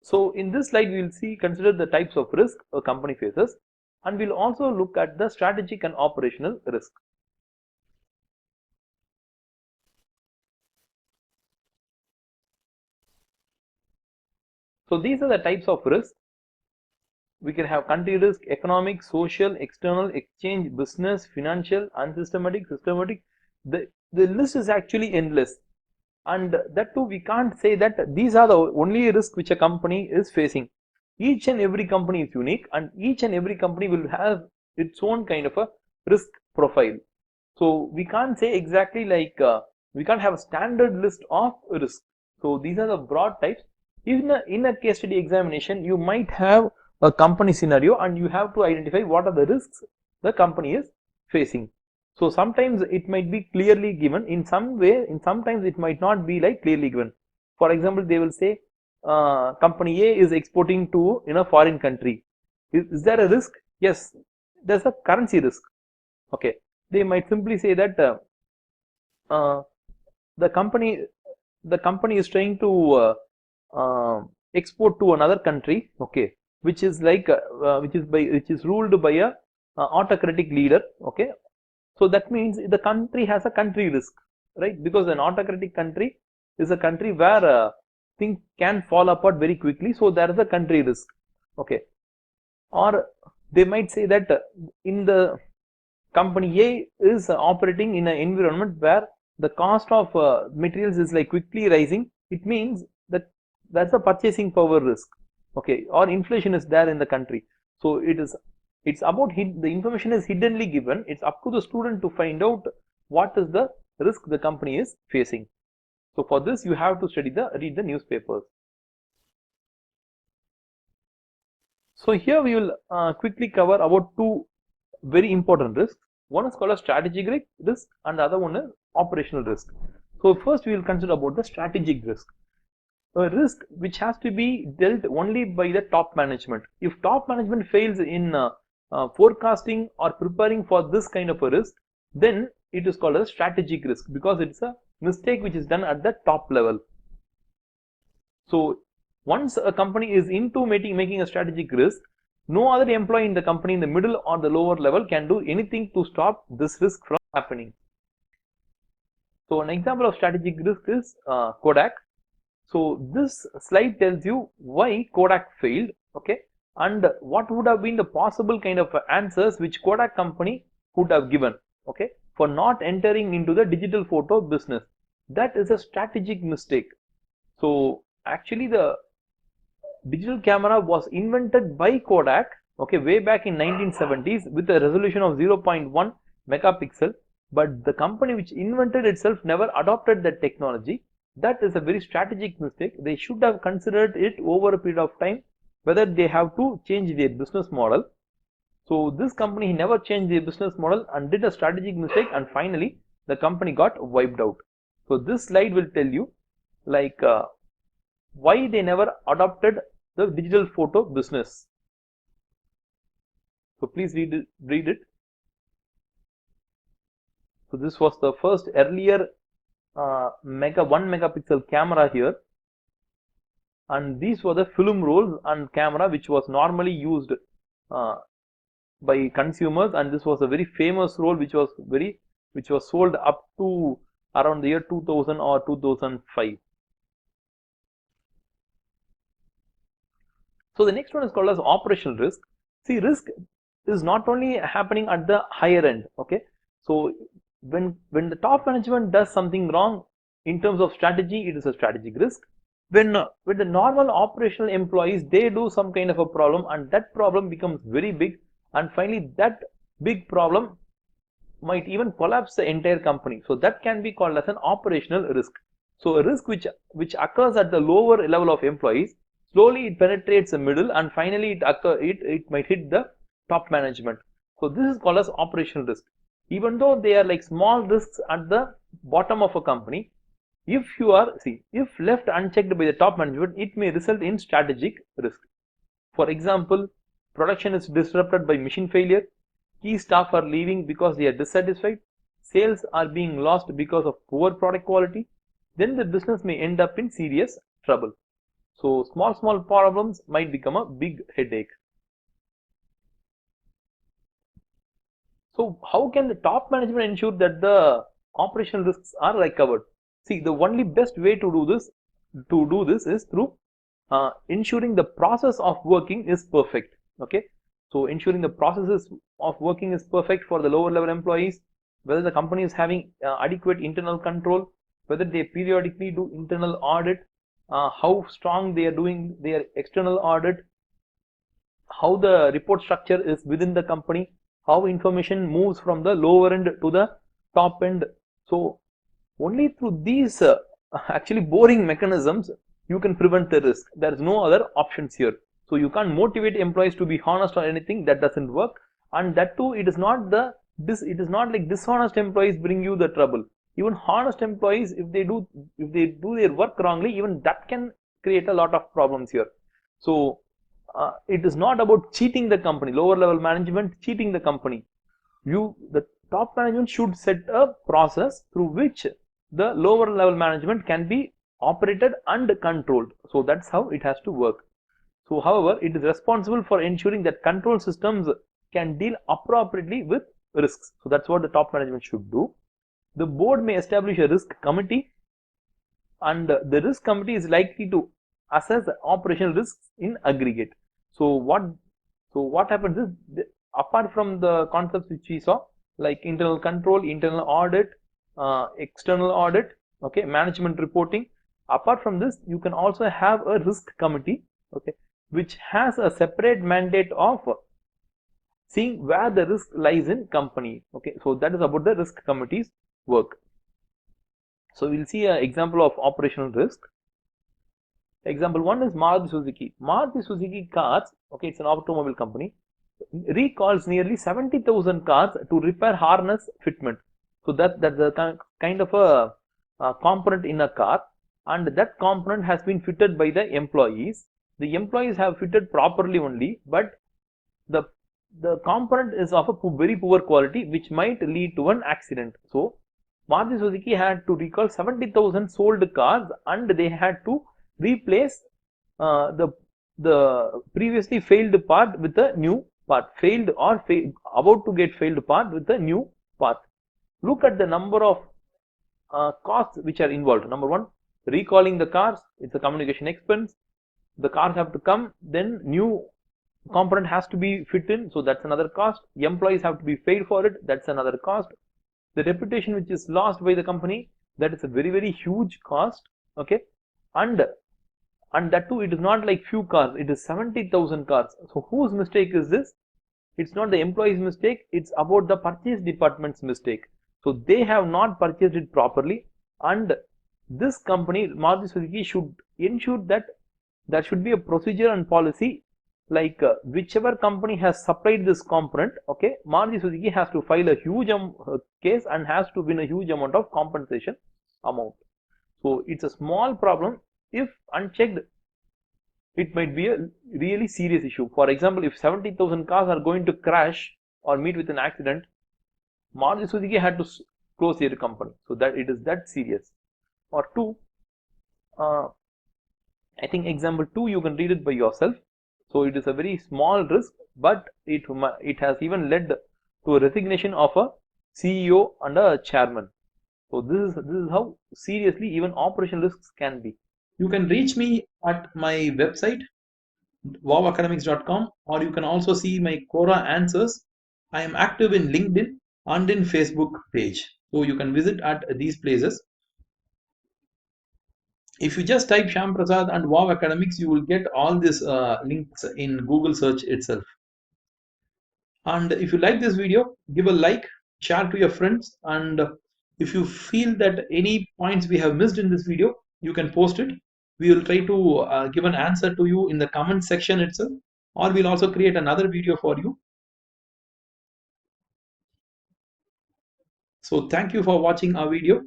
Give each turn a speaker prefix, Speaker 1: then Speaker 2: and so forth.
Speaker 1: So in this slide, we will consider the types of risk a company faces, and we'll also look at the strategic and operational risk. So these are the types of risk. We can have country risk, economic, social, external, exchange, business, financial, unsystematic, systematic. The list is actually endless. And that too, we can't say that these are the only risks which a company is facing. Each and every company is unique, and each and every company will have its own kind of a risk profile. So we can't say exactly like we can't have a standard list of risk. So these are the broad types. In a case study examination, you might have a company scenario and you have to identify what are the risks the company is facing. So sometimes it might be clearly given in some way, in sometimes it might not be like clearly given. For example, they will say company A is exporting to in a foreign country. Is there a risk? Yes, there's a currency risk. Okay, they might simply say that uh, the company is trying to export to another country, okay, which is like which is ruled by a autocratic leader, okay. So that means the country has a country risk, right? Because an autocratic country is a country where things can fall apart very quickly, so there is a country risk, okay. Or they might say that in the company A is operating in an environment where the cost of materials is like quickly rising. It means that that's a purchasing power risk, okay, or inflation is there in the country. So it's about the information is hiddenly given. It's up to the student to find out what is the risk the company is facing. So for this, you have to read the newspapers. So here we will quickly cover about two very important risks. One is called a strategic risk and the other one is operational risk. So first we will consider about the strategic risk. A risk which has to be dealt only by the top management. If top management fails in forecasting or preparing for this kind of a risk, then it is called a strategic risk because it's a mistake which is done at the top level. So once a company is into making a strategic risk, no other employee in the company in the middle or the lower level can do anything to stop this risk from happening. So an example of strategic risk is Kodak. So this slide tells you why Kodak failed, okay, and what would have been the possible kind of answers which Kodak company could have given, okay, for not entering into the digital photo business. That is a strategic mistake. So actually the digital camera was invented by Kodak, okay, way back in 1970s with a resolution of 0.1 megapixel, but the company which invented itself never adopted that technology. That is a very strategic mistake. They should have considered it over a period of time whether they have to change their business model. So this company never changed their business model and did a strategic mistake, and finally the company got wiped out. So this slide will tell you like why they never adopted the digital photo business. So please read it. So this was the first earlier 1 megapixel camera here, and these were the film rolls and camera which was normally used by consumers, and this was a very famous roll which was sold up to around the year 2000 or 2005. So the next one is called as operational risk. See, risk is not only happening at the higher end, okay. So when the top management does something wrong in terms of strategy, it is a strategic risk. When the normal operational employees, they do some kind of a problem and that problem becomes very big, and finally that big problem might even collapse the entire company. So that can be called as an operational risk. So a risk which occurs at the lower level of employees, slowly it penetrates the middle, and finally it might hit the top management. So this is called as operational risk. Even though they are like small risks at the bottom of a company, if left unchecked by the top management, it may result in strategic risk. For example, production is disrupted by machine failure, key staff are leaving because they are dissatisfied, sales are being lost because of poor product quality, then the business may end up in serious trouble. So small problems might become a big headache. So how can the top management ensure that the operational risks are recovered? See, the only best way to do this is through ensuring the process of working is perfect. Okay, so ensuring the processes of working is perfect for the lower level employees, whether the company is having adequate internal control, whether they periodically do internal audit, how strong they are doing their external audit, how the report structure is within the company, how information moves from the lower end to the top end. So only through these actually boring mechanisms you can prevent the risk. There is no other options here. So you can't motivate employees to be honest or anything. That doesn't work. And that too, it is not like dishonest employees bring you the trouble. Even honest employees, if they do their work wrongly, even that can create a lot of problems here. So it is not about cheating the company, lower level management cheating the company. The top management should set a process through which the lower level management can be operated and controlled. So that's how it has to work. So however, it is responsible for ensuring that control systems can deal appropriately with risks. So that's what the top management should do. The board may establish a risk committee, and the risk committee is likely to assess the operational risks in aggregate. So what happens is, apart from the concepts which we saw, like internal control, internal audit, external audit, okay, management reporting, apart from this you can also have a risk committee, okay, which has a separate mandate of seeing where the risk lies in company. Okay, so that is about the risk committee's work. So we'll see an example of operational risk. Example one is Maruti Suzuki. Maruti Suzuki cars, okay, it's an automobile company, recalls nearly 70,000 cars to repair harness fitment. So that's a kind of a component in a car, and that component has been fitted by the employees. The employees have fitted properly only, but the the component is of a very poor quality, which might lead to an accident. So Maruti Suzuki had to recall 70,000 sold cars, and they had to replace the previously failed part with a new part, failed or about to get failed part with a new part. Look at the number of costs which are involved. Number one, recalling the cars, it's a communication expense. The cars have to come, then new component has to be fit in, so that's another cost. Employees have to be paid for it, that's another cost. The reputation which is lost by the company, that is a very huge cost. Okay, and that too, it is not like few cars, it is 70,000 cars. So whose mistake is this? It's not the employee's mistake, it's about the purchase department's mistake. So they have not purchased it properly, and this company, Maruti Suzuki, should ensure that there should be a procedure and policy, like whichever company has supplied this component, okay, Maruti Suzuki has to file a huge case and has to win a huge amount of compensation amount. So it's a small problem. If unchecked, it might be a really serious issue. For example, if 70,000 cars are going to crash or meet with an accident, Maruti Suzuki had to close their company. So that it is that serious. Or two, I think example 2 you can read it by yourself. So it is a very small risk, but it has even led to a resignation of a CEO and a chairman. So this is how seriously even operational risks can be.
Speaker 2: You can reach me at my website wowacademics.com, or you can also see my Quora answers. I am active in LinkedIn and in Facebook page, so you can visit at these places. If you just type Sham Prasad and Wow Academics, you will get all these links in Google search itself. And if you like this video, give a like, share to your friends, and if you feel that any points we have missed in this video, you can post it. We will try to give an answer to you in the comment section itself, or we'll also create another video for you. So thank you for watching our video.